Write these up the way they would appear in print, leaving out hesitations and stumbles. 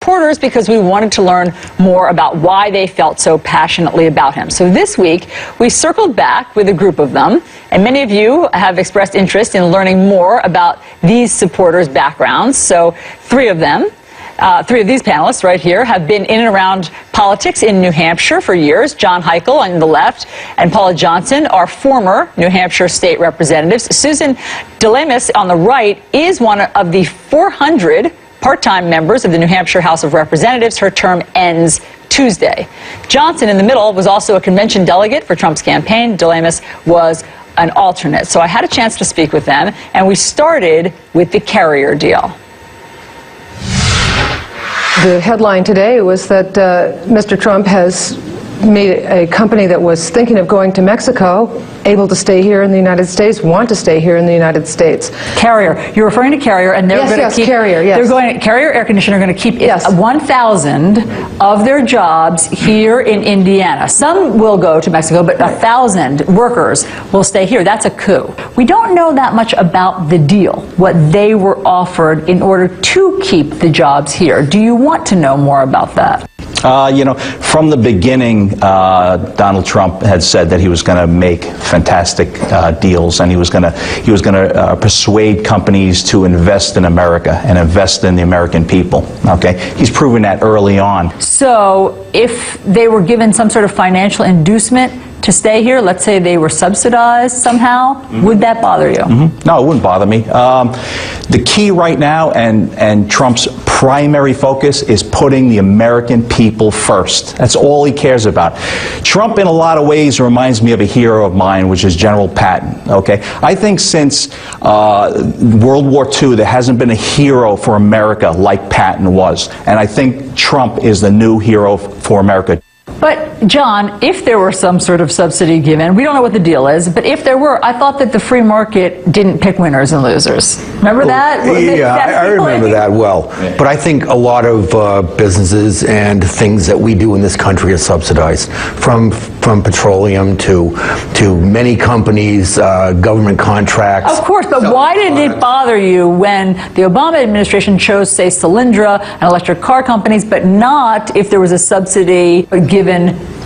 supporters because we wanted to learn more about why they felt so passionately about him. So this week, we circled back with a group of them, and many of you have expressed interest in learning more about these supporters' backgrounds. So three of these panelists right here have been in and around politics in New Hampshire for years. John Heichel on the left and Paula Johnson are former New Hampshire state representatives. Susan DeLamis on the right is one of the 400 part-time members of the New Hampshire House of Representatives. Her term ends Tuesday. Johnson in the middle was also a convention delegate for Trump's campaign. DeLamis was an alternate. So I had a chance to speak with them, and we started with the carrier deal. The headline today was that Mr. Trump has made a company that was thinking of going to Mexico able to stay here in the United States, want to stay here in the United States. Carrier. You're referring to Carrier, and they're going to keep Carrier. Yes. They're going. Carrier Air Conditioner are going to keep 1,000 of their jobs here in Indiana. Some will go to Mexico, but 1,000 workers will stay here. That's a coup. We don't know that much about the deal, what they were offered in order to keep the jobs here. Do you want to know more about that? You know, from the beginning, Donald Trump had said that he was going to make fantastic deals, and he was going to persuade companies to invest in America and invest in the American people. Okay, he's proven that early on. So, if they were given some sort of financial inducement to stay here, let's say they were subsidized somehow, would that bother you? No, it wouldn't bother me. The key right now, and Trump's primary focus, is putting the American people first. That's all he cares about. Trump, in a lot of ways, reminds me of a hero of mine, which is General Patton. Okay, I think since World War II, there hasn't been a hero for America like Patton was, and I think Trump is the new hero for America. But, John, if there were some sort of subsidy given, we don't know what the deal is, but if there were, I thought that the free market didn't pick winners and losers. Remember that? Yeah, I remember that well. But I think a lot of businesses and things that we do in this country are subsidized, from petroleum to many companies, government contracts. Of course, but why did it bother you when the Obama administration chose, say, Solyndra and electric car companies, but not if there was a subsidy given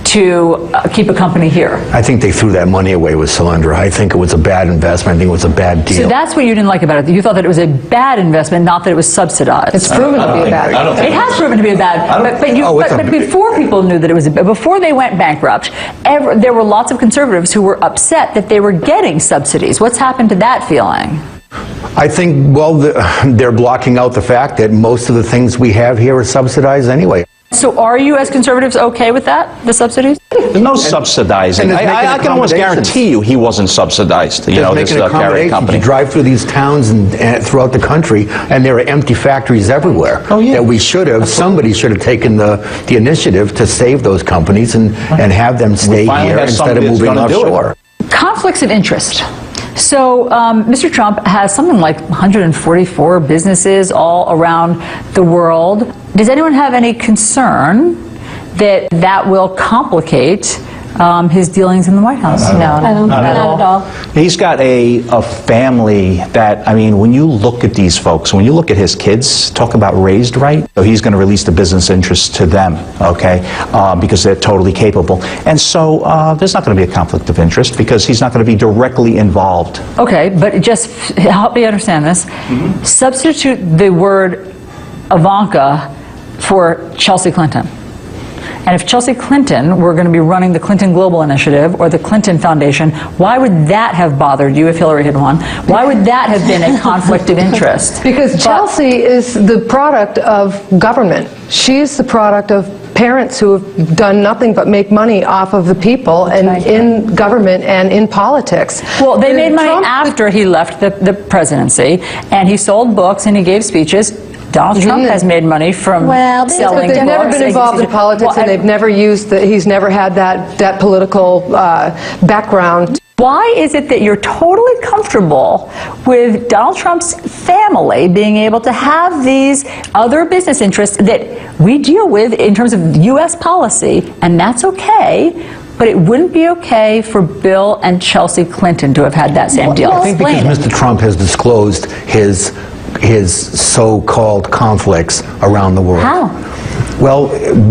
to keep a company here? I think they threw that money away with Solyndra. I think it was a bad investment. I think it was a bad deal. So that's what you didn't like about it. You thought that it was a bad investment, not that it was subsidized. It's proven to be a bad. It has proven to be a bad. But before people knew that it was before they went bankrupt, there were lots of conservatives who were upset that they were getting subsidies. What's happened to that feeling? I think, well, they're blocking out the fact that most of the things we have here are subsidized anyway. So are you, as conservatives, okay with that, the subsidies? There's no subsidizing. I can almost guarantee you he wasn't subsidized, you know, this carrier company. You drive through these towns and throughout the country, and there are empty factories everywhere. Oh, yeah. That we should have, somebody should have taken the initiative to save those companies and have them stay here instead of moving offshore. Conflicts of interest. So Mr. Trump has something like 144 businesses all around the world. Does anyone have any concern that that will complicate his dealings in the White House? No, not at all. He's got a family that, I mean, when you look at these folks, when you look at his kids, talk about raised right, so he's going to release the business interests to them, okay, because they're totally capable. And so there's not going to be a conflict of interest because he's not going to be directly involved. Okay, but just help me understand this. Substitute the word Ivanka for Chelsea Clinton. And if Chelsea Clinton were going to be running the Clinton Global Initiative or the Clinton Foundation, why would that have bothered you if Hillary had won? Why would that have been a conflict of interest? Because Chelsea is the product of government. She's the product of parents who have done nothing but make money off of the people and in government and in politics. Well, they made money after he left the presidency, and he sold books and he gave speeches. Donald Trump has made money from selling books. They've never been involved in politics, and they've never used he's never had that political background. Why is it that you're totally comfortable with Donald Trump's family being able to have these other business interests that we deal with in terms of U.S. policy, and that's okay, but it wouldn't be okay for Bill and Chelsea Clinton to have had that same deal? I think because Mr. Trump has disclosed his his so-called conflicts around the world. How? Well,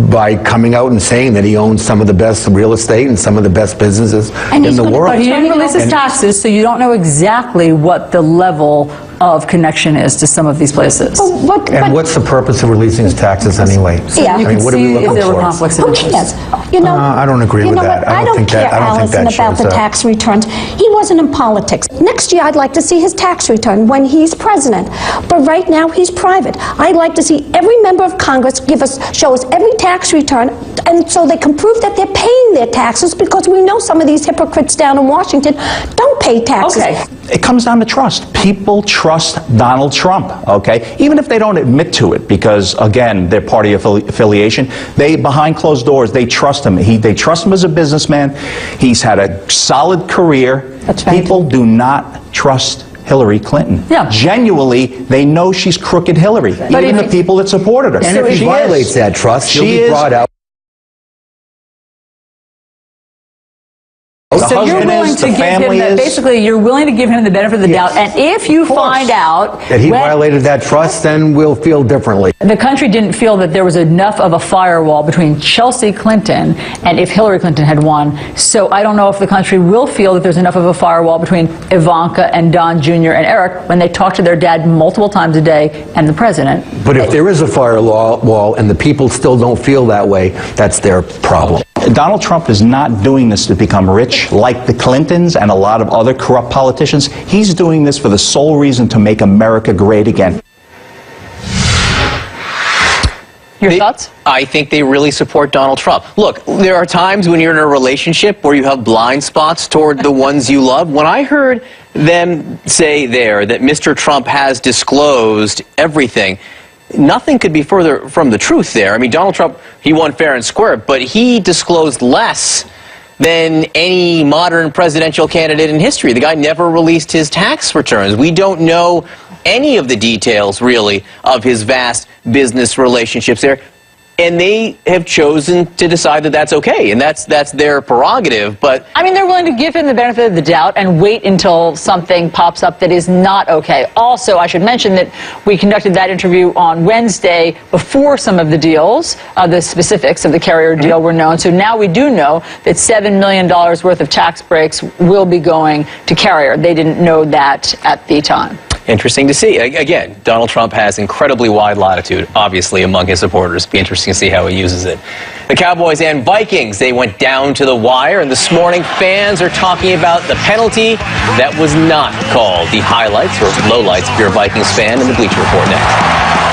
by coming out and saying that he owns some of the best real estate and some of the best businesses in the world. But he didn't release his taxes, so you don't know exactly what the level of connection is to some of these places. And what's the purpose of releasing his taxes anyway? Yeah. I mean, what are we looking if there were for? conflicts of interest. Yes. You know, I don't agree with that. What? I don't care, Allison, about the tax returns. He wasn't in politics. Next year, I'd like to see his tax return when he's president. But right now, he's private. I'd like to see every member of Congress show us every tax return, and so they can prove that they're paying their taxes, because we know some of these hypocrites down in Washington don't pay taxes. Okay. It comes down to trust. People trust Donald Trump, okay? Even if they don't admit to it, because, again, they're party affiliation, behind closed doors, they trust him. They trust him as a businessman. He's had a solid career. That's right. People do not trust Hillary Clinton. Yeah. Genuinely, they know she's crooked Hillary, But even if the people that supported her. And if he violates that trust, he'll be brought out. So you're willing to give him that, basically you're willing to give him the benefit of the doubt, and if you find out that he violated that trust, then we'll feel differently. The country didn't feel that there was enough of a firewall between Chelsea Clinton and if Hillary Clinton had won. So I don't know if the country will feel that there's enough of a firewall between Ivanka and Don Jr. and Eric when they talk to their dad multiple times a day and the president. But if there is a firewall and the people still don't feel that way, that's their problem. Donald Trump is not doing this to become rich like the Clintons and a lot of other corrupt politicians. He's doing this for the sole reason to make America great again. Your thoughts? I think they really support Donald Trump. Look, there are times when you're in a relationship where you have blind spots toward the ones you love. When I heard them say there that Mr. Trump has disclosed everything, nothing could be further from the truth there. I mean, Donald Trump, he won fair and square, but he disclosed less than any modern presidential candidate in history. The guy never released his tax returns. We don't know any of the details, really, of his vast business relationships there. And they have chosen to decide that that's okay, and that's their prerogative. But I mean, they're willing to give him the benefit of the doubt and wait until something pops up that is not okay. Also, I should mention that we conducted that interview on Wednesday before some of the deals, the specifics of the carrier deal were known. So now we do know that $7 million worth of tax breaks will be going to carrier. They didn't know that at the time. interesting to see. Again, Donald Trump has incredibly wide latitude, obviously, among his supporters. Be interesting to see how he uses it. The Cowboys and Vikings, they went down to the wire, and this morning fans are talking about the penalty that was not called. The highlights or lowlights if you're a Vikings fan, and the Bleacher Report next.